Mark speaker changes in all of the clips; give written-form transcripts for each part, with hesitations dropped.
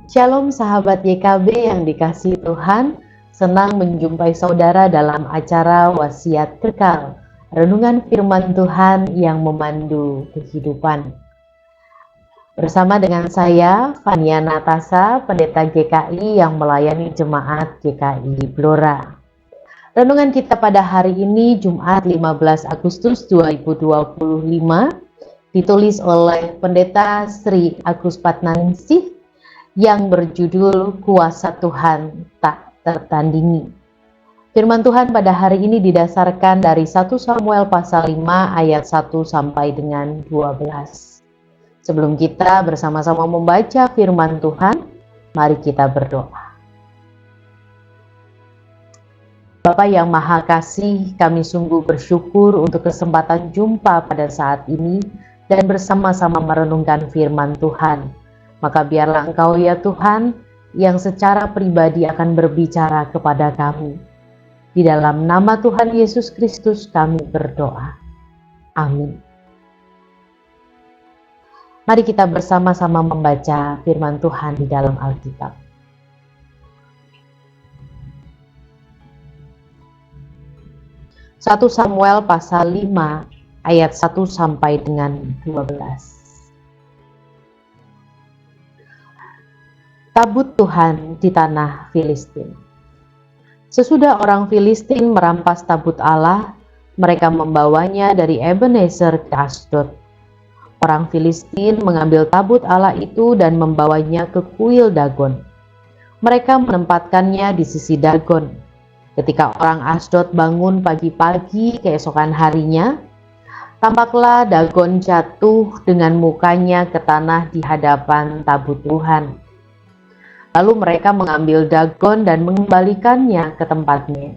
Speaker 1: Shalom sahabat YKB yang dikasihi Tuhan, senang menjumpai saudara dalam acara Wasiat Kekal, renungan firman Tuhan yang memandu kehidupan. Bersama dengan saya, Fania Natasa, pendeta GKI yang melayani jemaat GKI Blora. Renungan kita pada hari ini, Jumat 15 Agustus 2025, ditulis oleh Pendeta Sri Agus Patnaningsih, yang berjudul Kuasa Tuhan Tak Tertandingi. Firman Tuhan pada hari ini didasarkan dari 1 Samuel pasal 5 ayat 1 sampai dengan 12. Sebelum kita bersama-sama membaca firman Tuhan, mari kita berdoa. Bapa yang Maha Kasih, kami sungguh bersyukur untuk kesempatan jumpa pada saat ini dan bersama-sama merenungkan firman Tuhan. Maka biarlah Engkau ya Tuhan yang secara pribadi akan berbicara kepada kami. Di dalam nama Tuhan Yesus Kristus kami berdoa. Amin. Mari kita bersama-sama membaca firman Tuhan di dalam Alkitab. Satu Samuel pasal 5 ayat 1 sampai dengan 12. Tabut Tuhan di tanah Filistin. Sesudah orang Filistin merampas tabut Allah, mereka membawanya dari Ebenezer ke Asdod. Orang Filistin mengambil tabut Allah itu dan membawanya ke kuil Dagon. Mereka menempatkannya di sisi Dagon. Ketika orang Asdod bangun pagi-pagi keesokan harinya, tampaklah Dagon jatuh dengan mukanya ke tanah di hadapan tabut Tuhan. Lalu mereka mengambil Dagon dan mengembalikannya ke tempatnya.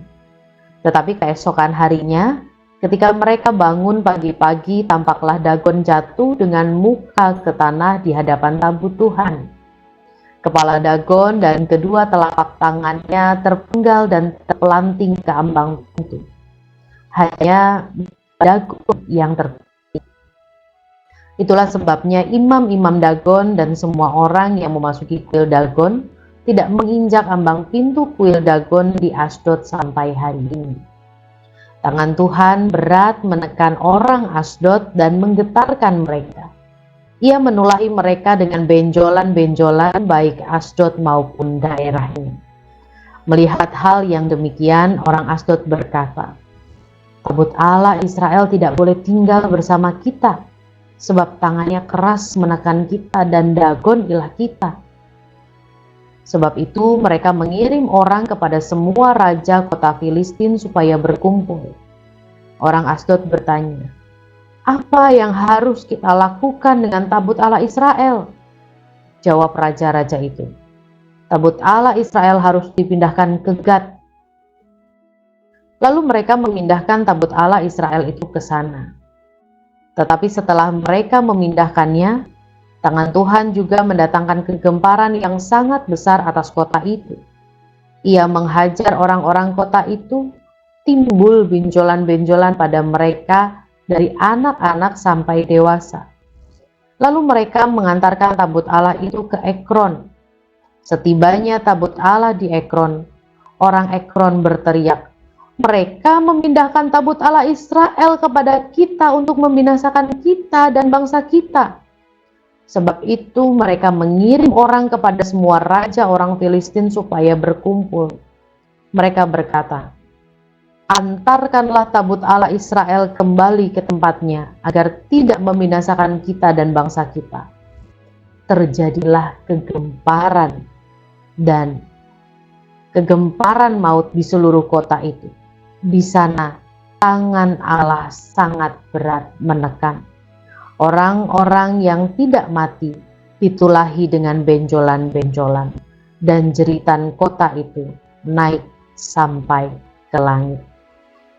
Speaker 1: Tetapi keesokan harinya, ketika mereka bangun pagi-pagi, tampaklah Dagon jatuh dengan muka ke tanah di hadapan tabut Tuhan. Kepala Dagon dan kedua telapak tangannya terpenggal dan terpelanting ke ambang pintu. Hanya Dagon yang terpenggal. Itulah sebabnya imam-imam Dagon dan semua orang yang memasuki kuil Dagon tidak menginjak ambang pintu kuil Dagon di Asdod sampai hari ini. Tangan Tuhan berat menekan orang Asdod dan menggetarkan mereka. Ia menulahi mereka dengan benjolan-benjolan baik Asdod maupun daerahnya. Melihat hal yang demikian, orang Asdod berkata, "Tabut Allah Israel tidak boleh tinggal bersama kita, sebab tangannya keras menekan kita dan Dagon ilah kita." Sebab itu mereka mengirim orang kepada semua raja kota Filistin supaya berkumpul. Orang Asdod bertanya, "Apa yang harus kita lakukan dengan tabut Allah Israel?" Jawab raja-raja itu, "Tabut Allah Israel harus dipindahkan ke Gad." Lalu mereka memindahkan tabut Allah Israel itu ke sana. Tetapi setelah mereka memindahkannya, tangan Tuhan juga mendatangkan kegemparan yang sangat besar atas kota itu. Ia menghajar orang-orang kota itu, timbul benjolan-benjolan pada mereka dari anak-anak sampai dewasa. Lalu mereka mengantarkan tabut Allah itu ke Ekron. Setibanya tabut Allah di Ekron, orang Ekron berteriak, "Mereka memindahkan tabut Allah Israel kepada kita untuk membinasakan kita dan bangsa kita." Sebab itu mereka mengirim orang kepada semua raja orang Filistin supaya berkumpul. Mereka berkata, "Antarkanlah tabut Allah Israel kembali ke tempatnya agar tidak membinasakan kita dan bangsa kita." Terjadilah kegemparan dan kegemparan maut di seluruh kota itu. Di sana tangan Allah sangat berat menekan. Orang-orang yang tidak mati ditulahi dengan benjolan-benjolan, dan jeritan kota itu naik sampai ke langit.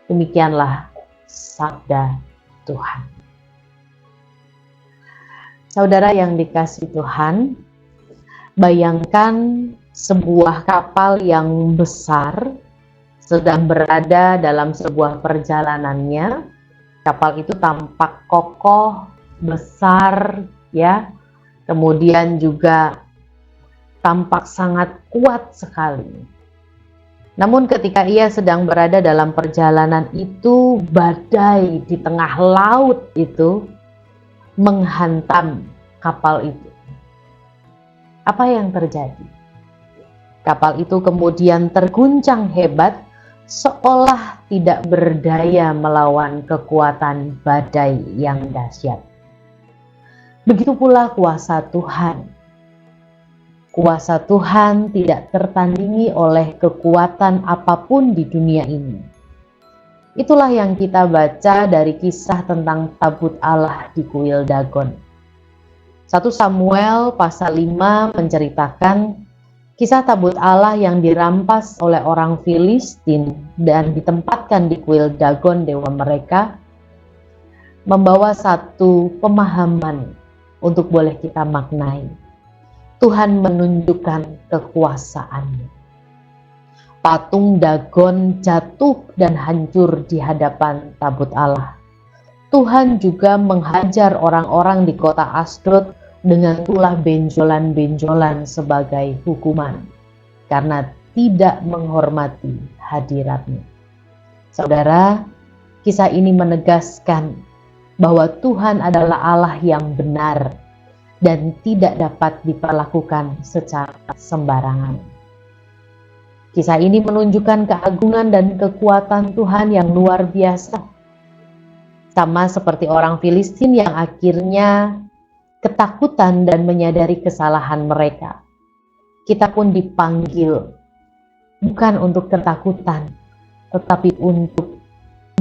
Speaker 1: Demikianlah sabda Tuhan. Saudara yang dikasihi Tuhan, bayangkan sebuah kapal yang besar sedang berada dalam sebuah perjalanannya. Kapal itu tampak kokoh, besar, ya. Kemudian juga tampak sangat kuat sekali. Namun ketika ia sedang berada dalam perjalanan itu, badai di tengah laut itu menghantam kapal itu. Apa yang terjadi? Kapal itu kemudian terguncang hebat, seolah tidak berdaya melawan kekuatan badai yang dahsyat. Begitu pula kuasa Tuhan. Kuasa Tuhan tidak tertandingi oleh kekuatan apapun di dunia ini. Itulah yang kita baca dari kisah tentang tabut Allah di kuil Dagon. 1 Samuel pasal 5 menceritakan kisah tabut Allah yang dirampas oleh orang Filistin dan ditempatkan di kuil Dagon dewa mereka, membawa satu pemahaman untuk boleh kita maknai. Tuhan menunjukkan kekuasaannya. Patung Dagon jatuh dan hancur di hadapan tabut Allah. Tuhan juga menghajar orang-orang di kota Asdod dengan tulah benjolan-benjolan sebagai hukuman karena tidak menghormati hadiratnya. Saudara, kisah ini menegaskan bahwa Tuhan adalah Allah yang benar dan tidak dapat diperlakukan secara sembarangan. Kisah ini menunjukkan keagungan dan kekuatan Tuhan yang luar biasa. Sama seperti orang Filistin yang akhirnya ketakutan dan menyadari kesalahan mereka. Kita pun dipanggil bukan untuk ketakutan, tetapi untuk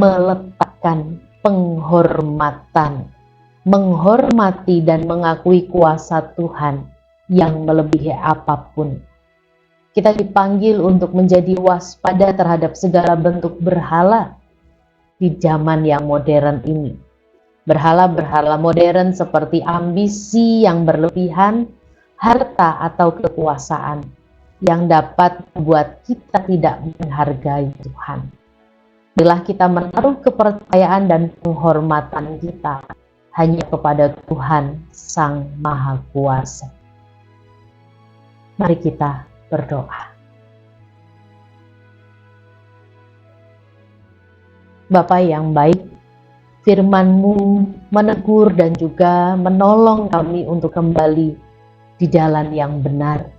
Speaker 1: meletakkan penghormatan, menghormati dan mengakui kuasa Tuhan yang melebihi apapun. Kita dipanggil untuk menjadi waspada terhadap segala bentuk berhala di zaman yang modern ini. Berhala-berhala modern seperti ambisi yang berlebihan, harta atau kekuasaan yang dapat membuat kita tidak menghargai Tuhan. Bila kita menaruh kepercayaan dan penghormatan kita hanya kepada Tuhan Sang Maha Kuasa. Mari kita berdoa. Bapa yang baik, firman-Mu menegur dan juga menolong kami untuk kembali di jalan yang benar.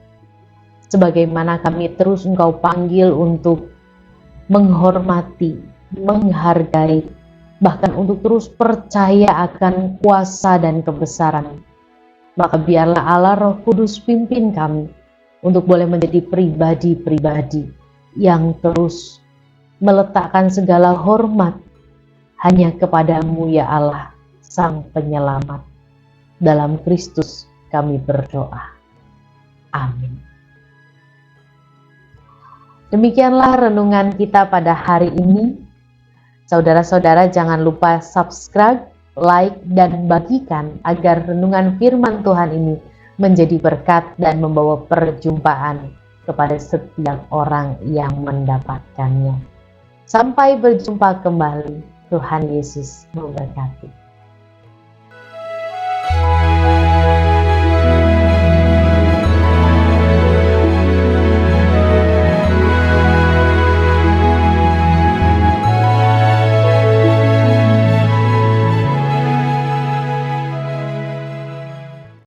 Speaker 1: Sebagaimana kami terus Engkau panggil untuk menghormati, menghargai, bahkan untuk terus percaya akan kuasa dan kebesaran. Maka biarlah Allah Roh Kudus pimpin kami untuk boleh menjadi pribadi-pribadi yang terus meletakkan segala hormat hanya kepadamu ya Allah, Sang Penyelamat. Dalam Kristus kami berdoa. Amin. Demikianlah renungan kita pada hari ini. Saudara-saudara jangan lupa subscribe, like, dan bagikan agar renungan firman Tuhan ini menjadi berkat dan membawa perjumpaan kepada setiap orang yang mendapatkannya. Sampai berjumpa kembali. Tuhan Yesus memberkati.